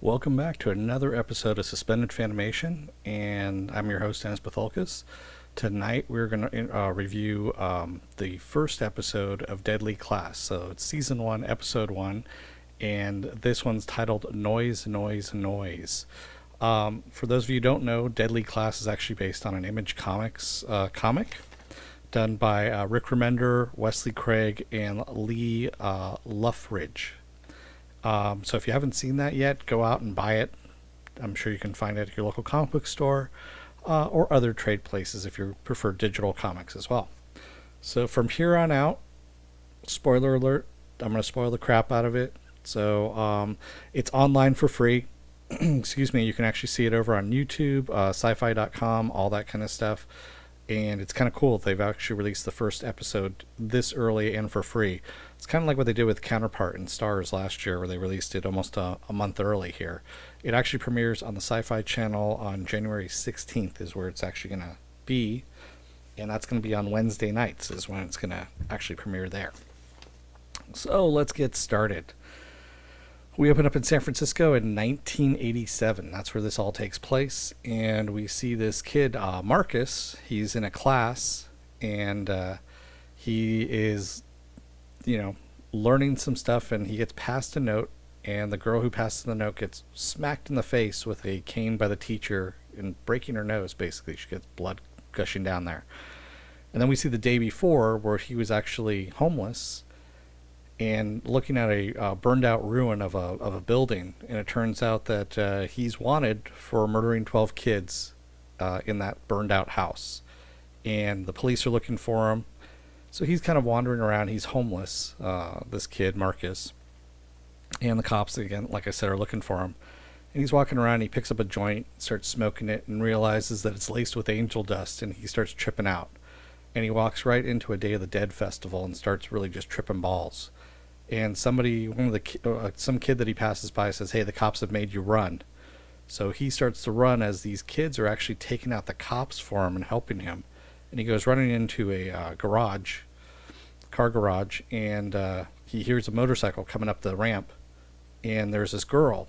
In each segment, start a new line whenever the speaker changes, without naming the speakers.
Welcome back to another episode of Suspended Fanimation, and I'm your host, Dennis Patholkas. Tonight we're going to review the first episode of Deadly Class. So it's Season 1, Episode 1, and this one's titled Noise, Noise, Noise. For those of you who don't know, Deadly Class is actually based on an Image Comics comic done by Rick Remender, Wesley Craig, and Lee Loughridge. So if you haven't seen that yet, go out and buy it. I'm sure you can find it at your local comic book store or other trade places if you prefer digital comics as well. So from here on out, spoiler alert, I'm going to spoil the crap out of it. So it's online for free. Excuse me, you can actually see it over on YouTube, sci-fi.com, all that kind of stuff. And it's kind of cool. They've actually released the first episode this early and for free. It's kind of like what they did with Counterpart and Stars last year, where they released it almost a month early here. It actually premieres on the Sci-Fi Channel on January 16th is where it's actually going to be. And that's going to be on Wednesday nights is when it's going to actually premiere there. So let's get started. We open up in San Francisco in 1987. That's where this all takes place. And we see this kid, Marcus. He's in a class, and he is, learning some stuff, and he gets passed a note. And the girl who passes the note gets smacked in the face with a cane by the teacher and breaking her nose, basically. She gets blood gushing down there. And then we see the day before where he was actually homeless and looking at a burned out ruin of a building, and it turns out that he's wanted for murdering 12 kids in that burned out house, and the police are looking for him. So he's kind of wandering around. He's homeless, this kid Marcus, and the cops, again, like I said, are looking for him. And he's walking around. He picks up a joint, starts smoking it, and realizes that it's laced with angel dust, and he starts tripping out. And he walks right into a Day of the Dead festival and starts really just tripping balls. And some kid that he passes by says, "Hey, the cops have made you run." So he starts to run as these kids are actually taking out the cops for him and helping him. And he goes running into a car garage, and he hears a motorcycle coming up the ramp. And there's this girl,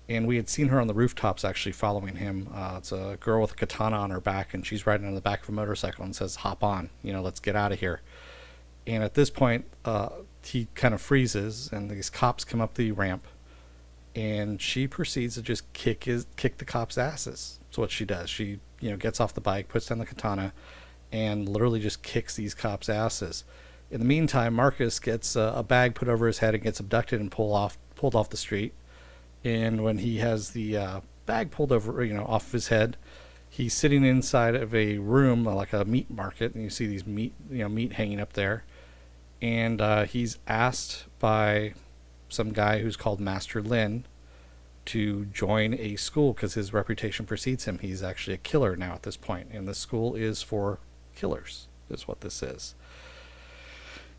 and we had seen her on the rooftops actually following him. It's a girl with a katana on her back, and she's riding on the back of a motorcycle and says, "Hop on, let's get out of here." And at this point, he kind of freezes, and these cops come up the ramp, and she proceeds to just kick the cops' asses. That's what she does. She gets off the bike, puts down the katana, and literally just kicks these cops' asses. In the meantime, Marcus gets a bag put over his head and gets abducted and pulled off the street. And when he has the bag pulled over, off of his head, he's sitting inside of a room like a meat market, and you see these meat hanging up there. And he's asked by some guy who's called Master Lin to join a school because his reputation precedes him. He's actually a killer now at this point, and the school is for killers, is what this is.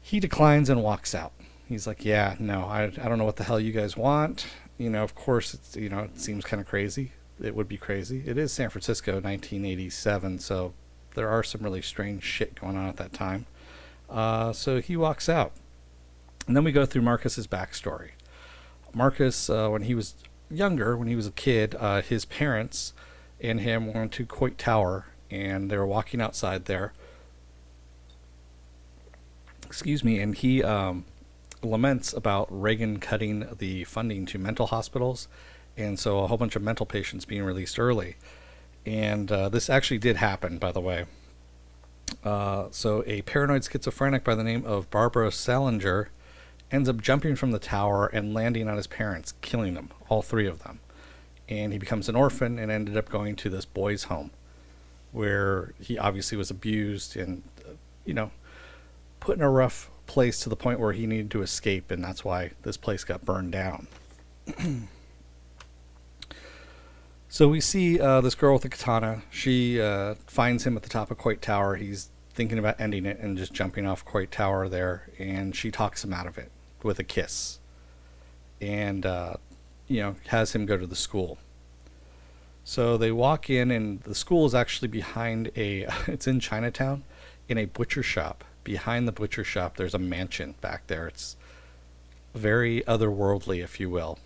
He declines and walks out. He's like, "Yeah, no, I don't know what the hell you guys want. Of course, it's, it seems kind of crazy. It would be crazy. It is San Francisco, 1987, so there are some really strange shit going on at that time." So he walks out. And then we go through Marcus's backstory. Marcus, when he was younger, when he was a kid, his parents and him went to Coit Tower, and they were walking outside there. Excuse me. And he laments about Reagan cutting the funding to mental hospitals, and so a whole bunch of mental patients being released early. And this actually did happen, by the way. So a paranoid schizophrenic by the name of Barbara Salinger ends up jumping from the tower and landing on his parents, killing them, all three of them. And he becomes an orphan and ended up going to this boys' home where he obviously was abused and, put in a rough place to the point where he needed to escape, and that's why this place got burned down. So we see this girl with a katana. She finds him at the top of Coit Tower. He's thinking about ending it and just jumping off Coit Tower there, and she talks him out of it with a kiss, and has him go to the school. So they walk in, and the school is actually behind it's in Chinatown, in a butcher shop. Behind the butcher shop, there's a mansion back there. It's very otherworldly, if you will.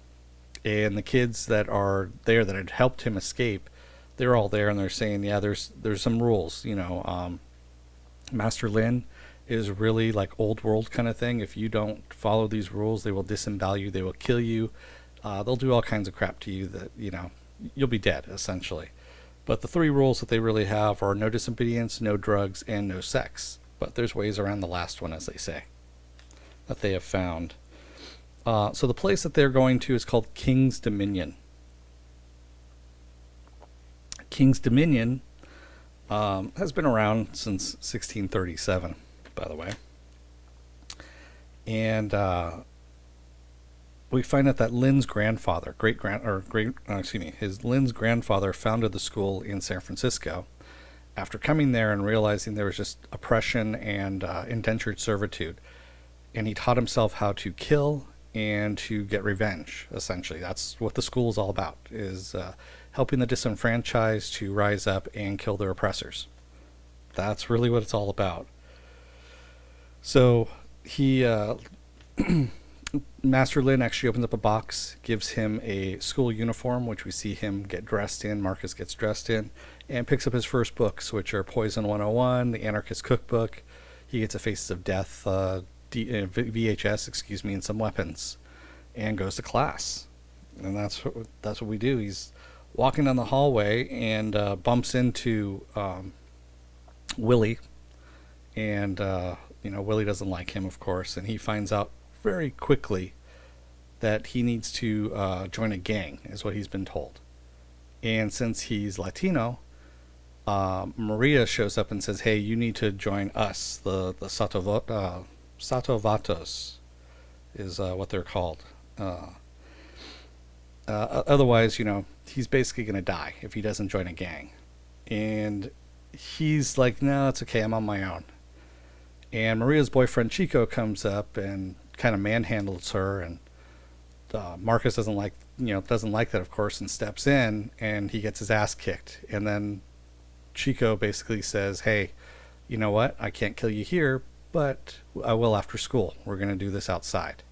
And the kids that are there that had helped him escape, they're all there, and they're saying, yeah, there's some rules. Master Lin is really like old world kind of thing. If you don't follow these rules, they will disembowel you, they will kill you, they'll do all kinds of crap to you that you'll be dead essentially. But the three rules that they really have are no disobedience, no drugs, and no sex. But there's ways around the last one, as they say, that they have found. So the place that they're going to is called King's Dominion. King's Dominion has been around since 1637, by the way. And we find out that Lin's grandfather, Lin's grandfather founded the school in San Francisco after coming there and realizing there was just oppression and indentured servitude. And he taught himself how to kill and to get revenge, essentially. That's what the school is all about, is helping the disenfranchised to rise up and kill their oppressors. That's really what it's all about. So he... Master Lin actually opens up a box, gives him a school uniform, which we see him get dressed in, Marcus gets dressed in, and picks up his first books, which are Poison 101, The Anarchist Cookbook. He gets a Faces of Death VHS, and some weapons, and goes to class. And that's what we do. He's walking down the hallway and bumps into Willie, and Willie doesn't like him, of course, and he finds out very quickly that he needs to join a gang, is what he's been told. And since he's Latino, Maria shows up and says, hey, you need to join us. The Satovatos is what they're called. Otherwise, he's basically going to die if he doesn't join a gang. And he's like, no, it's okay, I'm on my own. And Maria's boyfriend Chico comes up and kind of manhandles her, and Marcus doesn't like that, of course, and steps in, and he gets his ass kicked. And then Chico basically says, hey, you know what, I can't kill you here, but I will after school. We're going to do this outside,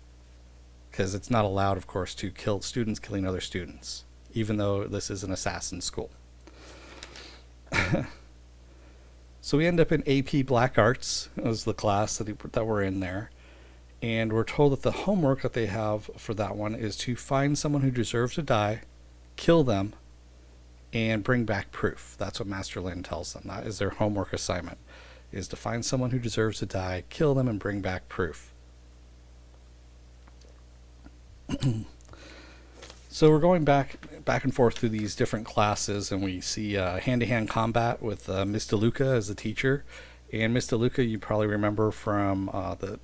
because it's not allowed, of course, to kill students killing other students, even though this is an assassin school. So we end up in AP Black Arts, as the class that we're in there. And we're told that the homework that they have for that one is to find someone who deserves to die, kill them, and bring back proof. That's what Master Lin tells them. That is their homework assignment, is to find someone who deserves to die, kill them, and bring back proof. So we're going back and forth through these different classes, and we see hand-to-hand combat with Miss DeLuca as the teacher. And Miss DeLuca, you probably remember from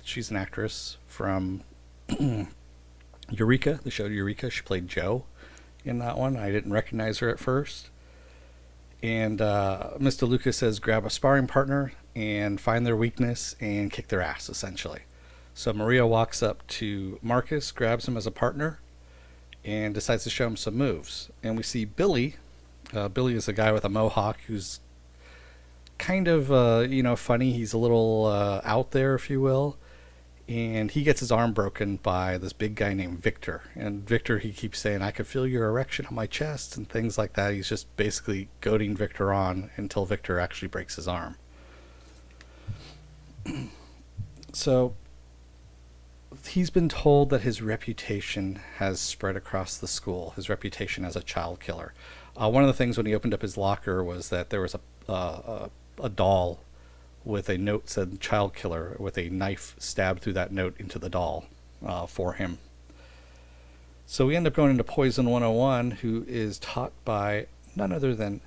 she's an actress from Eureka, the show Eureka. She played Jo in that one. I didn't recognize her at first. And Miss DeLuca says grab a sparring partner and find their weakness and kick their ass, essentially. So Maria walks up to Marcus, grabs him as a partner, and decides to show him some moves. And we see Billy. Billy is a guy with a mohawk who's kind of funny. He's a little out there, if you will, and he gets his arm broken by this big guy named Victor. And Victor, he keeps saying, I could feel your erection on my chest, and things like that. He's just basically goading Victor on until Victor actually breaks his arm. So he's been told that his reputation has spread across the school, his reputation as a child killer. One of the things when he opened up his locker was that there was a doll with a note said child killer, with a knife stabbed through that note into the doll for him. So we end up going into Poison 101, who is taught by none other than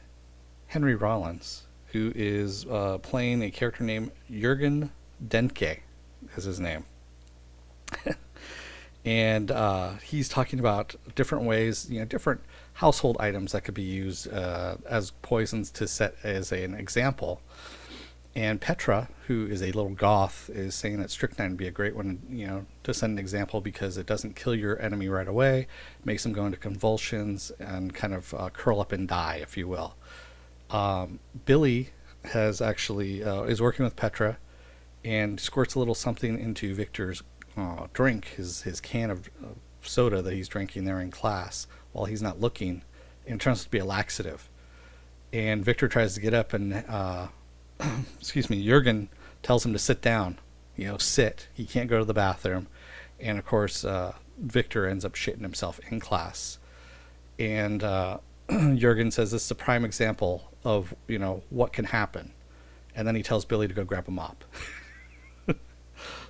Henry Rollins, who is playing a character named Jürgen Dentke, is his name. And he's talking about different ways, different household items that could be used as poisons to set as an example. And Petra, who is a little goth, is saying that strychnine would be a great one, to set an example, because it doesn't kill your enemy right away, makes them go into convulsions and kind of curl up and die, if you will. Billy has actually is working with Petra and squirts a little something into Victor's drink, his can of soda that he's drinking there in class while he's not looking, and it turns out to be a laxative. And Victor tries to get up, and excuse me, Jurgen tells him to sit down. Sit. He can't go to the bathroom, and of course, Victor ends up shitting himself in class. And Jurgen says this is a prime example of what can happen, and then he tells Billy to go grab a mop.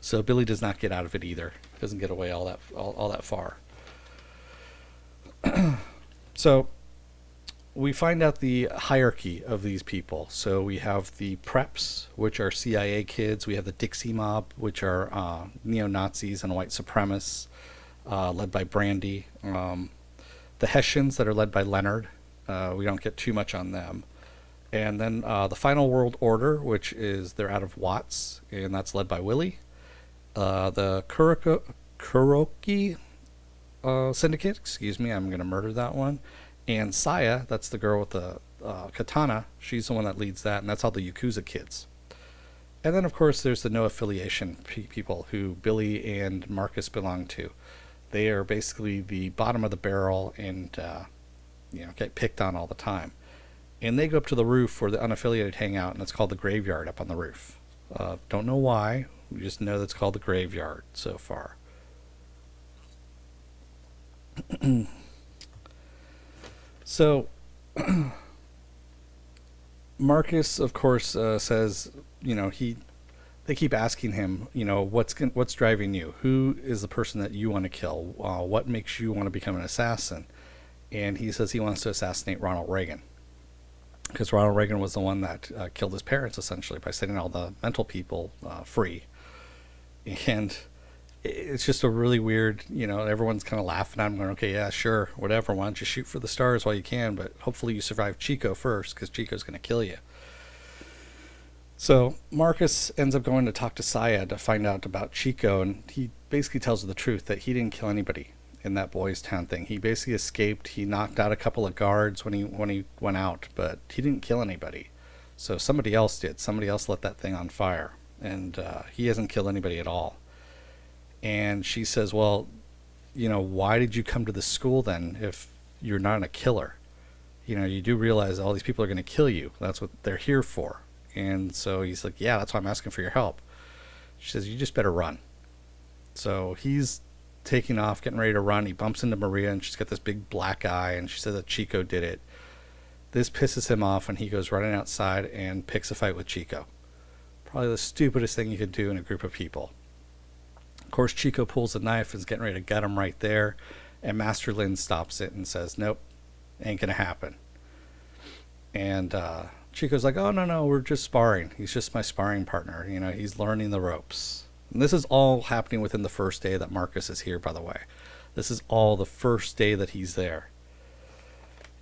So Billy does not get out of it either. Doesn't get away all that far. So we find out the hierarchy of these people. So we have the preps, which are CIA kids. We have the Dixie Mob, which are neo-Nazis and white supremacists, led by Brandy. The Hessians that are led by Leonard. We don't get too much on them. And then the Final World Order, which is they're out of Watts, and that's led by Willie. The Kuroki Syndicate, excuse me, I'm going to murder that one. And Saya, that's the girl with the katana, she's the one that leads that, and that's all the Yakuza kids. And then, of course, there's the no affiliation people who Billy and Marcus belong to. They are basically the bottom of the barrel and get picked on all the time. And they go up to the roof where the unaffiliated hang out, and it's called the Graveyard up on the roof. Don't know why. We just know that's called the Graveyard so far. So, Marcus, of course, says, they keep asking him, what's driving you? Who is the person that you want to kill? What makes you want to become an assassin? And he says he wants to assassinate Ronald Reagan. Because Ronald Reagan was the one that killed his parents, essentially, by setting all the mental people free. And it's just a really weird, everyone's kind of laughing at him, going, okay, yeah, sure, whatever, why don't you shoot for the stars while you can, but hopefully you survive Chico first, because Chico's going to kill you. So Marcus ends up going to talk to Saya to find out about Chico, and he basically tells her the truth, that he didn't kill anybody in that Boys Town thing. He basically escaped. He knocked out a couple of guards when he went out, but he didn't kill anybody. So somebody else did. Somebody else lit that thing on fire, and he hasn't killed anybody at all. And she says, well, why did you come to the school then if you're not a killer? You do realize all these people are going to kill you. That's what they're here for. And so he's like, yeah, that's why I'm asking for your help. She says, you just better run. So he's taking off, getting ready to run. He bumps into Maria, and she's got this big black eye, and she says that Chico did it. This pisses him off, and he goes running outside and picks a fight with Chico. Probably the stupidest thing you could do in a group of people. Of course, Chico pulls a knife and is getting ready to gut him right there, and Master Lin stops it and says, nope, ain't gonna happen. And Chico's like, oh, no, we're just sparring. He's just my sparring partner. He's learning the ropes. And this is all happening within the first day that Marcus is here, by the way. This is all the first day that he's there.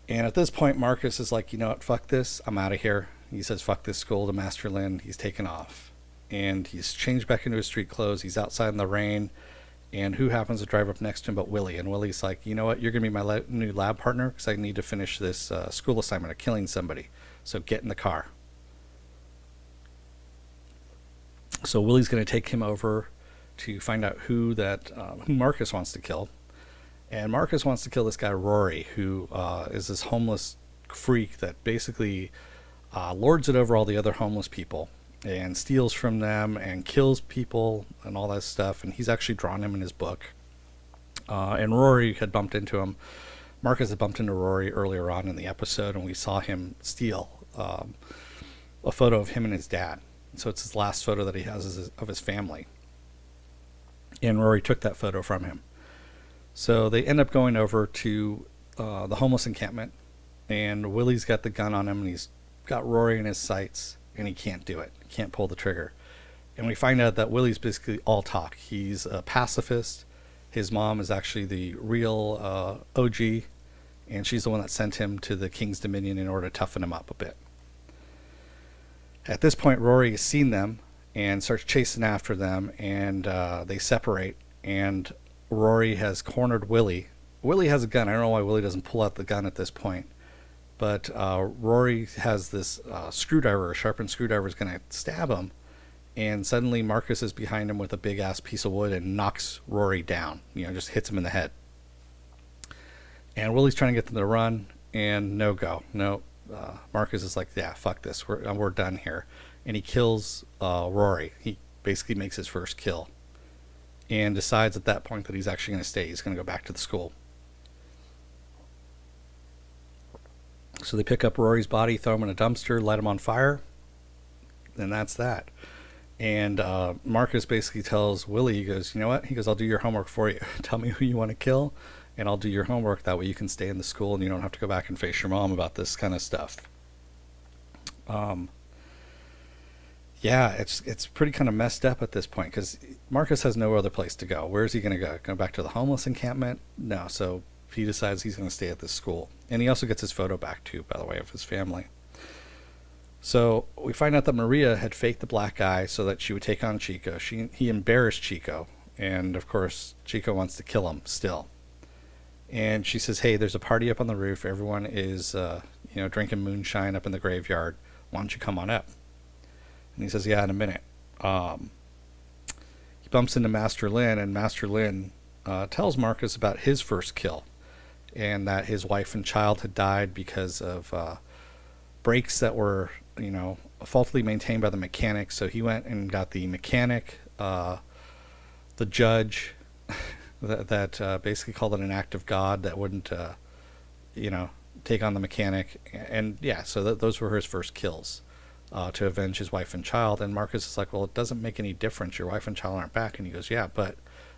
And at this point, Marcus is like, you know what, fuck this, I'm out of here. He says, fuck this school to Master Lin. He's taken off. And he's changed back into his street clothes. He's outside in the rain. And who happens to drive up next to him but Willie? And Willie's like, you know what, you're going to be my new lab partner because I need to finish this school assignment of killing somebody. So get in the car. So Willie's going to take him over to find out who Marcus wants to kill. And Marcus wants to kill this guy Rory, who is this homeless freak that basically lords it over all the other homeless people and steals from them and kills people and all that stuff. And he's actually drawn him in his book. And Rory had bumped into him. Marcus had bumped into Rory earlier on in the episode, and we saw him steal a photo of him and his dad. So it's his last photo that he has of his family. And Rory took that photo from him. So they end up going over to the homeless encampment, and Willie's got the gun on him, and he's got Rory in his sights, and he can't do it. He can't pull the trigger. And we find out that Willie's basically all talk. He's a pacifist. His mom is actually the real OG, and she's the one that sent him to the King's Dominion in order to toughen him up a bit. At this point, Rory has seen them and starts chasing after them, and they separate, and Rory has cornered Willie. Willie has a gun. I don't know why Willie doesn't pull out the gun at this point, but Rory has this screwdriver, a sharpened screwdriver is going to stab him, and suddenly Marcus is behind him with a big-ass piece of wood and knocks Rory down, just hits him in the head, And Willie's trying to get them to run, and no go. No, Marcus is like, yeah, fuck this. We're done here. And he kills Rory. He basically makes his first kill and decides at that point that he's actually going to stay. He's going to go back to the school. So they pick up Rory's body, throw him in a dumpster, light him on fire, and that's that. And Marcus basically tells Willie, he goes, you know what? He goes, I'll do your homework for you. Tell me who you want to kill, and I'll do your homework. That way you can stay in the school and you don't have to go back and face your mom about this kind of stuff. Yeah, it's pretty kind of messed up at this point because Marcus has no other place to go. Where is he going to go? Go back to the homeless encampment? No, so he decides he's going to stay at this school. And he also gets his photo back too, by the way, of his family. So we find out that Maria had faked the black eye so that she would take on Chico. He embarrassed Chico, and of course Chico wants to kill him still. And she says, hey, there's a party up on the roof. Everyone is drinking moonshine up in the graveyard. Why don't you come on up? And he says, yeah, in a minute. He bumps into Master Lin, and Master Lin tells Marcus about his first kill, and that his wife and child had died because of brakes that were, faultily maintained by the mechanic. So he went and got the mechanic, the judge, that basically called it an act of God that wouldn't, take on the mechanic. And yeah, so those were his first kills. To avenge his wife and child. And Marcus is like, well, it doesn't make any difference. Your wife and child aren't back. And he goes, yeah, but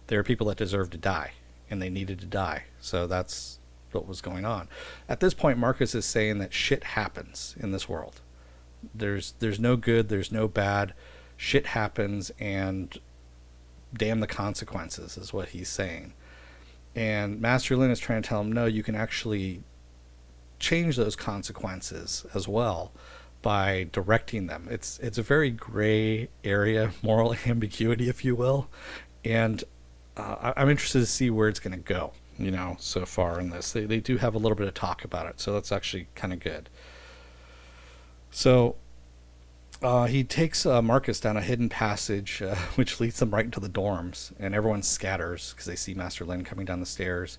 there are people that deserve to die, and they needed to die. So that's what was going on. At this point, Marcus is saying that shit happens in this world. There's no good, there's no bad. Shit happens, and damn the consequences is what he's saying. And Master Lin is trying to tell him, no, you can actually change those consequences as well by directing them. It's a very gray area, moral ambiguity, if you will, and I'm interested to see where it's going to go. So far in this, they do have a little bit of talk about it, so that's actually kind of good. So he takes Marcus down a hidden passage, which leads them right into the dorms, and everyone scatters because they see Master Lin coming down the stairs,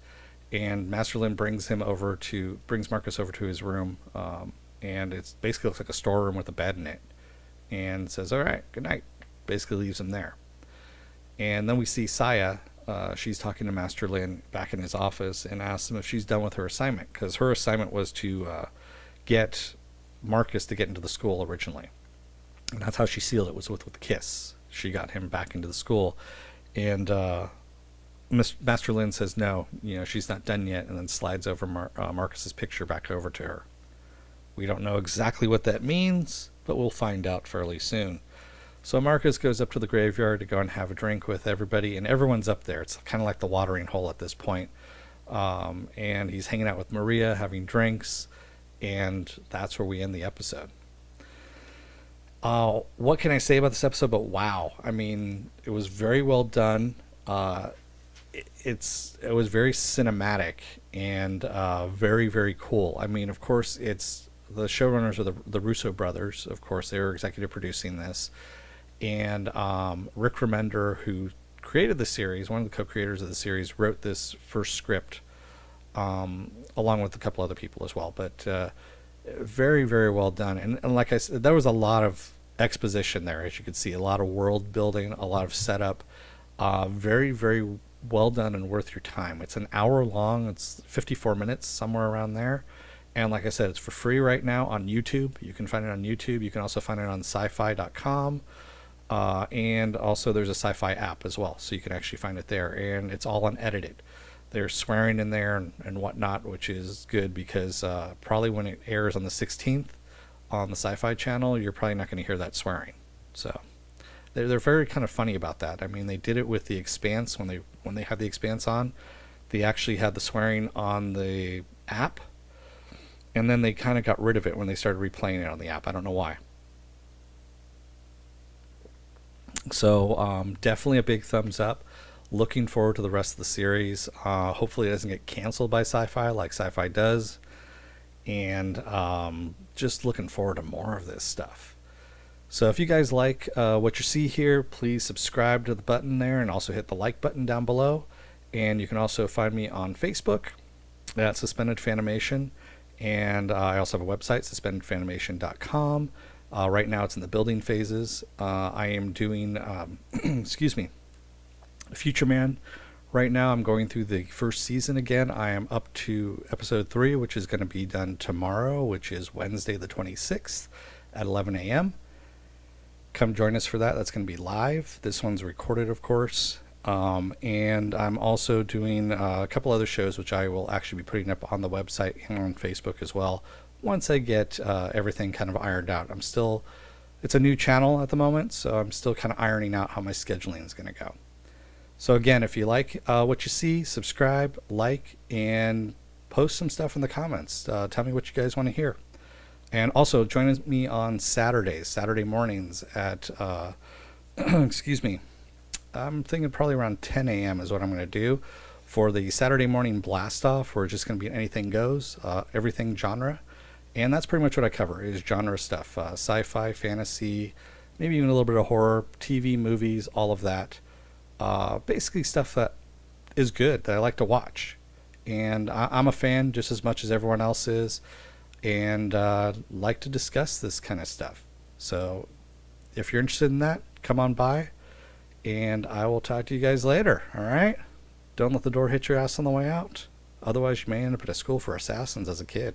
and Master Lin brings Marcus over to his room. And it basically looks like a storeroom with a bed in it, and says, all right, good night. Basically leaves him there. And then we see Saya. She's talking to Master Lin back in his office and asks him if she's done with her assignment, because her assignment was to get Marcus to get into the school originally. And that's how she sealed it, was with the kiss. She got him back into the school. And Master Lin says no, she's not done yet, and then slides over Marcus's picture back over to her. We don't know exactly what that means, but we'll find out fairly soon. So Marcus goes up to the graveyard to go and have a drink with everybody, and everyone's up there. It's kind of like the watering hole at this point. And he's hanging out with Maria, having drinks, and that's where we end the episode. What can I say about this episode? But wow, I mean, it was very well done. It was very cinematic and very, very cool. I mean, of course, it's the showrunners are the Russo brothers. Of course, they were executive producing this, and Rick Remender, who created the series, one of the co-creators of the series, wrote this first script along with a couple other people as well. But very, very well done. And like I said, there was a lot of exposition there, as you could see, a lot of world building, a lot of setup. Very, very well done and worth your time. It's an hour long. It's 54 minutes, somewhere around there. And like I said, it's for free right now on YouTube. You can find it on YouTube. You can also find it on sci-fi.com. And also there's a sci-fi app as well, so you can actually find it there. And it's all unedited. There's swearing in there and whatnot, which is good because probably when it airs on the 16th on the Sci-Fi Channel, you're probably not going to hear that swearing. So they're very kind of funny about that. I mean, they did it with The Expanse when they had The Expanse on. They actually had the swearing on the app, and then they kind of got rid of it when they started replaying it on the app. I don't know why. So definitely a big thumbs up. Looking forward to the rest of the series. Hopefully it doesn't get canceled by Sci-Fi like Sci-Fi does. And just looking forward to more of this stuff. So if you guys like what you see here, please subscribe to the button there and also hit the like button down below. And you can also find me on Facebook. That's Suspended Fanimation. And I also have a website, suspendedfanimation.com. Right now it's in the building phases. I am doing, excuse me, Future Man. Right now I'm going through the first season again. I am up to episode 3, which is going to be done tomorrow, which is Wednesday the 26th at 11 a.m. Come join us for that. That's going to be live. This one's recorded, of course. And I'm also doing a couple other shows, which I will actually be putting up on the website and on Facebook as well, once I get everything kind of ironed out. It's a new channel at the moment, so I'm still kind of ironing out how my scheduling is going to go. So again, if you like what you see, subscribe, like, and post some stuff in the comments. Tell me what you guys want to hear. And also join me on Saturday mornings at, excuse me, I'm thinking probably around 10 a.m. is what I'm going to do for the Saturday morning blast off, where it's just going to be anything goes, everything genre. And that's pretty much what I cover is genre stuff, sci-fi, fantasy, maybe even a little bit of horror, TV, movies, all of that. Basically stuff that is good, that I like to watch. And I'm a fan just as much as everyone else is, and like to discuss this kind of stuff. So if you're interested in that, come on by. And I will talk to you guys later, all right? Don't let the door hit your ass on the way out. Otherwise, you may end up at a school for assassins as a kid.